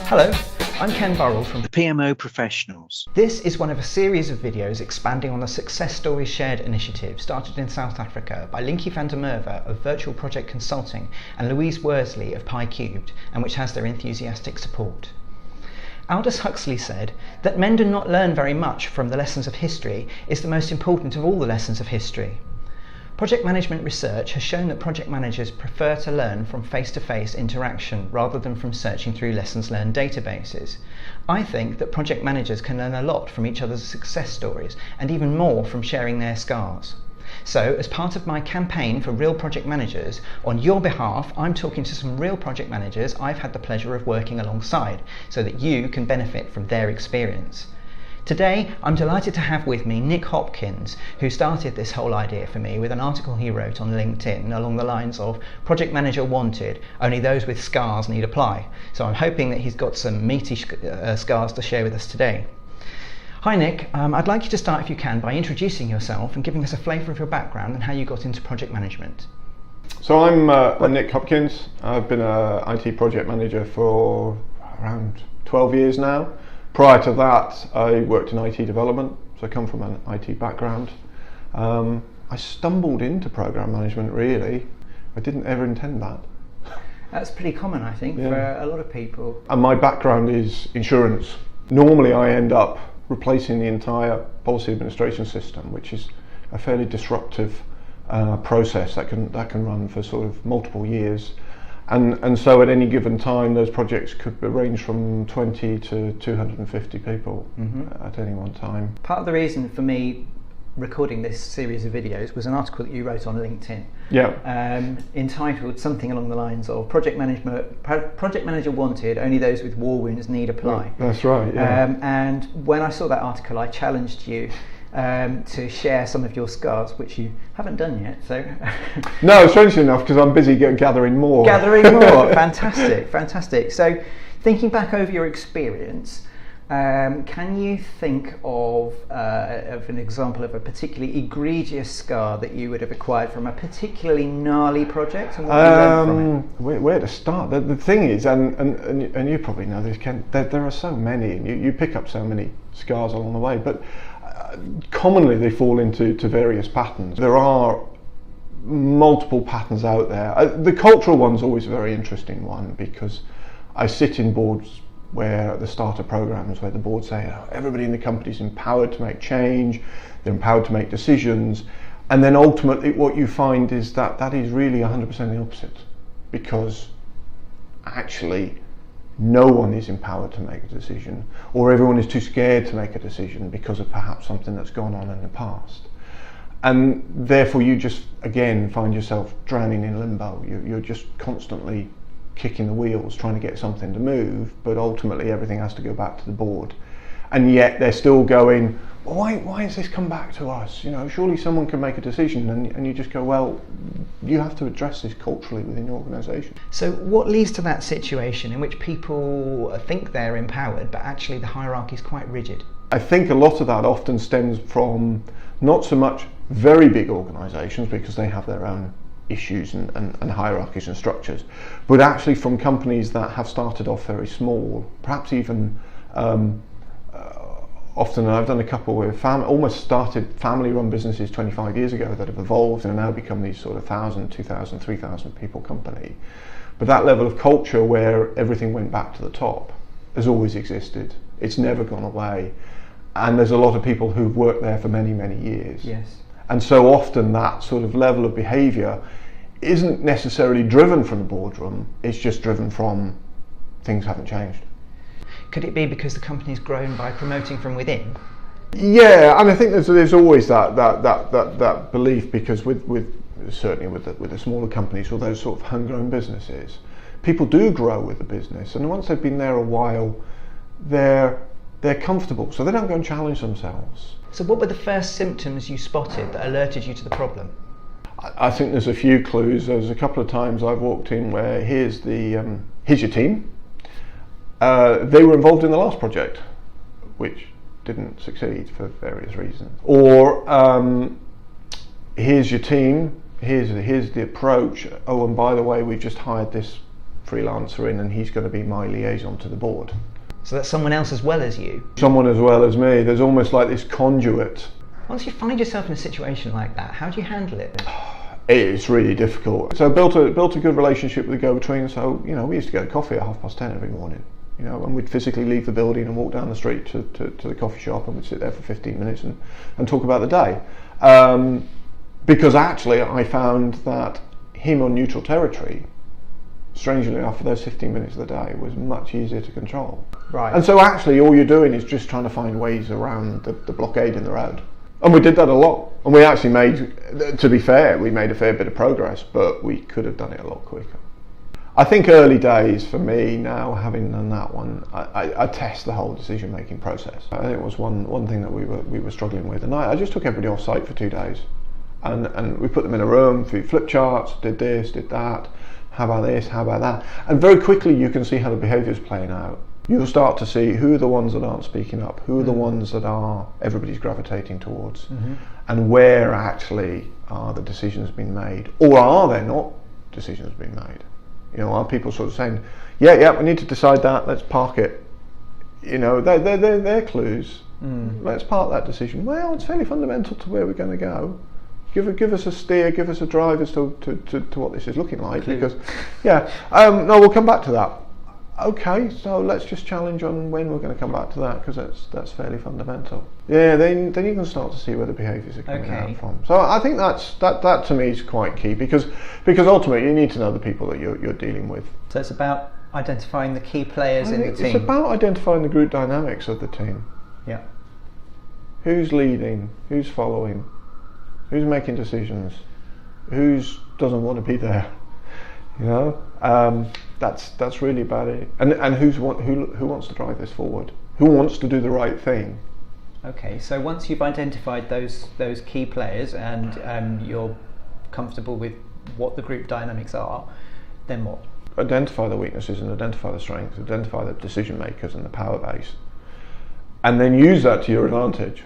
Hello, I'm Ken Burrell from the PMO Professionals. This is one of a series of videos expanding on the Success Stories Shared initiative started in South Africa by Linky van der Merwe of Virtual Project Consulting and Louise Worsley of PyCubed, and which has their enthusiastic support. Aldous Huxley said that men do not learn very much from the lessons of history is the most important of all the lessons of history. Project management research has shown that project managers prefer to learn from face-to-face interaction rather than from searching through lessons learned databases. I think that project managers can learn a lot from each other's success stories and even more from sharing their scars. So, as part of my campaign for real project managers, on your behalf, I'm talking to some real project managers I've had the pleasure of working alongside so that you can benefit from their experience. Today, I'm delighted to have with me Nick Hopkins, who started this whole idea for me with an article he wrote on LinkedIn along the lines of "Project Manager wanted, only those with scars need apply." So I'm hoping that he's got some meaty scars to share with us today. Hi Nick, I'd like you to start, if you can, by introducing yourself and giving us a flavour of your background and how you got into project management. So I'm Nick Hopkins. I've been an IT project manager for around 12 years now. Prior to that, I worked in IT development, so I come from an IT background. I stumbled into program management, really. I didn't ever intend that. That's pretty common, I think, for a lot of people. And my background is insurance. Normally I end up replacing the entire policy administration system, which is a fairly disruptive process that can run for sort of multiple years. And so at any given time, those projects could range from 20 to 250 people at any one time. Part of the reason for me recording this series of videos was an article that you wrote on LinkedIn, entitled something along the lines of "Project Manager wanted, only those with war wounds need apply." That's right. Yeah. And when I saw that article, I challenged you to share some of your scars, which you haven't done yet. So no, strangely enough, because I'm busy gathering more. Fantastic. So, thinking back over your experience, can you think of an example of a particularly egregious scar that you would have acquired from a particularly gnarly project, and what you learned from it? Where to start? The thing is, and you probably know this, Ken, there are so many, and you pick up so many scars along the way, but commonly they fall into various patterns. There are multiple patterns out there. The cultural one's always a very interesting one, because I sit in boards where at the start of programs where the board say, everybody in the company is empowered to make change, they're empowered to make decisions, and then ultimately what you find is that is really 100% the opposite, because actually no one is empowered to make a decision, or everyone is too scared to make a decision because of perhaps something that's gone on in the past. And therefore you just, again, find yourself drowning in limbo. You're just constantly kicking the wheels, trying to get something to move, but ultimately everything has to go back to the board. And yet they're still going, well, why has this come back to us? Surely someone can make a decision, and you just go, well, you have to address this culturally within your organisation. So what leads to that situation in which people think they're empowered, but actually the hierarchy is quite rigid? I think a lot of that often stems from not so much very big organisations, because they have their own issues and hierarchies and structures, but actually from companies that have started off very small, perhaps even often, and I've done a couple where almost started family-run businesses 25 years ago that have evolved and now become these sort of 1,000, 2,000, 3,000 people company. But that level of culture where everything went back to the top has always existed. It's never gone away. And there's a lot of people who've worked there for many, many years. Yes. And so often that sort of level of behaviour isn't necessarily driven from the boardroom, it's just driven from things haven't changed. Could it be because the company's grown by promoting from within? Yeah, and I think there's always that belief, because certainly with the smaller companies or those sort of homegrown businesses, people do grow with the business, and once they've been there a while, they're comfortable, so they don't go and challenge themselves. So what were the first symptoms you spotted that alerted you to the problem? I think there's a few clues. There's a couple of times I've walked in where here's your team. They were involved in the last project, which didn't succeed for various reasons. Or here's your team, here's the approach. Oh, and by the way, we've just hired this freelancer in, and he's going to be my liaison to the board. So that's someone else as well as you? Someone as well as me. There's almost like this conduit. Once you find yourself in a situation like that, how do you handle it? It's really difficult. So I built a good relationship with the go-between. So, you know, we used to go to coffee at 10:30 every morning. You know, and we'd physically leave the building and walk down the street to the coffee shop, and we'd sit there for 15 minutes and talk about the day. Because actually I found that him on neutral territory, strangely enough, for those 15 minutes of the day was much easier to control. Right. And so actually all you're doing is just trying to find ways around the blockade in the road. And we did that a lot. And we actually made, to be fair, we made a fair bit of progress, but we could have done it a lot quicker. I think early days for me now, having done that one, I test the whole decision-making process. I think it was one thing that we were struggling with. And I just took everybody off site for 2 days. And we put them in a room, flip charts, did this, did that, how about this, how about that. And very quickly you can see how the behaviour's playing out. You'll start to see who are the ones that aren't speaking up, who are the ones that everybody's gravitating towards, and where actually are the decisions being made, or are there not decisions being made? You know, are people sort of saying, yeah, we need to decide that, let's park it. You know, they're clues. Let's park that decision. Well, it's fairly fundamental to where we're going to go. Give us a steer, give us a drive as to what this is looking like. Because, no, we'll come back to that. Okay, so let's just challenge on when we're going to come back to that, because that's fairly fundamental. Yeah, then you can start to see where the behaviours are coming out from. So I think that to me is quite key, because ultimately you need to know the people that you're dealing with. So it's about identifying the key players in the team. It's about identifying the group dynamics of the team. Yeah. Who's leading? Who's following? Who's making decisions? Who doesn't want to be there? You know, that's really about it. And who wants to drive this forward? Who wants to do the right thing? Okay, so once you've identified those key players and you're comfortable with what the group dynamics are, then what? Identify the weaknesses and identify the strengths. Identify the decision makers and the power base, and then use that to your advantage.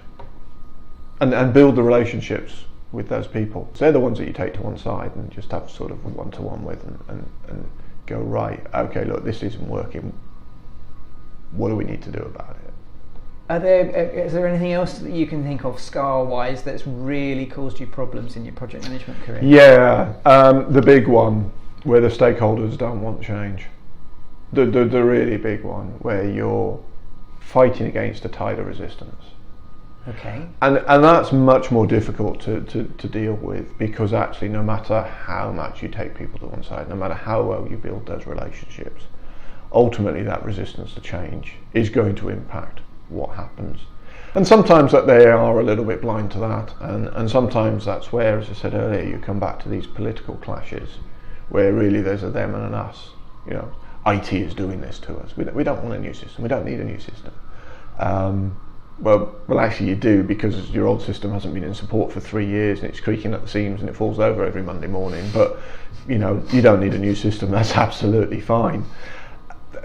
And build the relationships with those people. So they're the ones that you take to one side and just have sort of one-to-one with, and go, right, okay, look, this isn't working. What do we need to do about it? Is there anything else that you can think of SCAR-wise that's really caused you problems in your project management career? Yeah, the big one where the stakeholders don't want change. The really big one where you're fighting against a tide of resistance. Okay. And that's much more difficult to deal with, because actually no matter how much you take people to one side, no matter how well you build those relationships, ultimately that resistance to change is going to impact what happens. And sometimes that they are a little bit blind to that, and sometimes that's where, as I said earlier, you come back to these political clashes where really there's a them and an us. You know, IT is doing this to us. We don't want a new system. We don't need a new system. Well, actually you do, because your old system hasn't been in support for 3 years and it's creaking at the seams and it falls over every Monday morning. But you know, you don't need a new system. That's absolutely fine.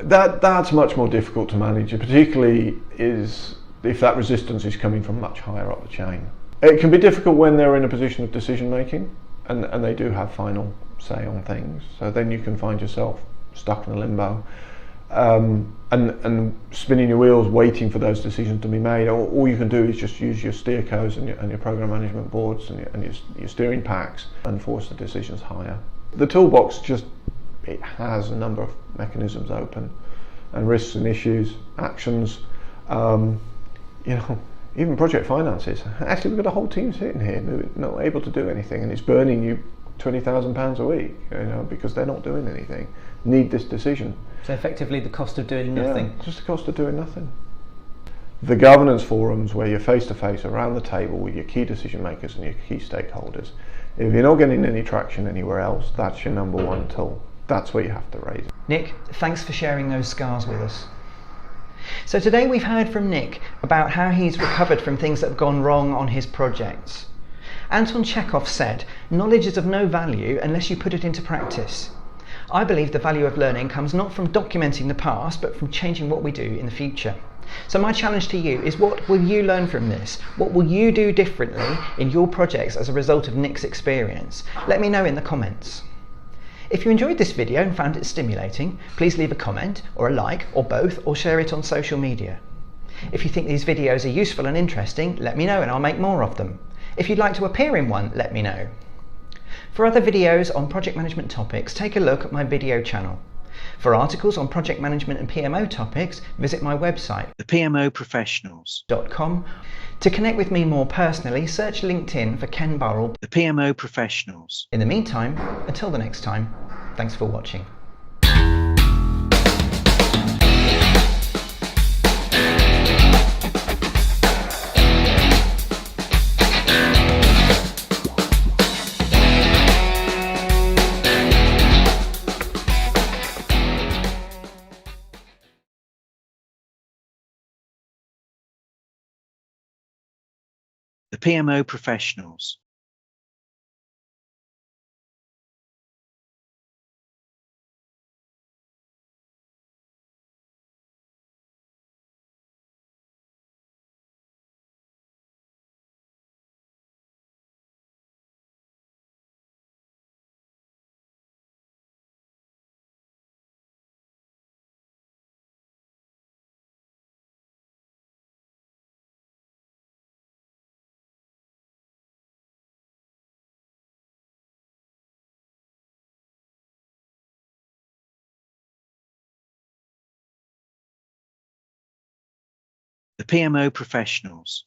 That's much more difficult to manage, particularly if that resistance is coming from much higher up the chain. It can be difficult when they're in a position of decision making and they do have final say on things. So then you can find yourself stuck in a limbo. And spinning your wheels waiting for those decisions to be made. All you can do is just use your steer codes and your program management boards and your steering packs and force the decisions higher. The toolbox it has a number of mechanisms open, and risks and issues, actions, you know, even project finances. Actually, we've got a whole team sitting here not able to do anything, and it's burning you £20,000 a week, you know, because they're not doing anything. Need this decision. So effectively the cost of doing nothing. Yeah, just the cost of doing nothing. The governance forums where you're face to face around the table with your key decision makers and your key stakeholders. If you're not getting any traction anywhere else, that's your number one tool. That's where you have to raise it. Nick, thanks for sharing those scars with us. So today we've heard from Nick about how he's recovered from things that have gone wrong on his projects. Anton Chekhov said, "Knowledge is of no value unless you put it into practice." I believe the value of learning comes not from documenting the past, but from changing what we do in the future. So my challenge to you is, what will you learn from this? What will you do differently in your projects as a result of Nick's experience? Let me know in the comments. If you enjoyed this video and found it stimulating, please leave a comment or a like or both, or share it on social media. If you think these videos are useful and interesting, let me know and I'll make more of them. If you'd like to appear in one, let me know. For other videos on project management topics, take a look at my video channel. For articles on project management and PMO topics, visit my website, thepmoprofessionals.com. To connect with me more personally, search LinkedIn for Ken Burrell. The PMO Professionals. In the meantime, until the next time, thanks for watching. The PMO Professionals. The PMO Professionals.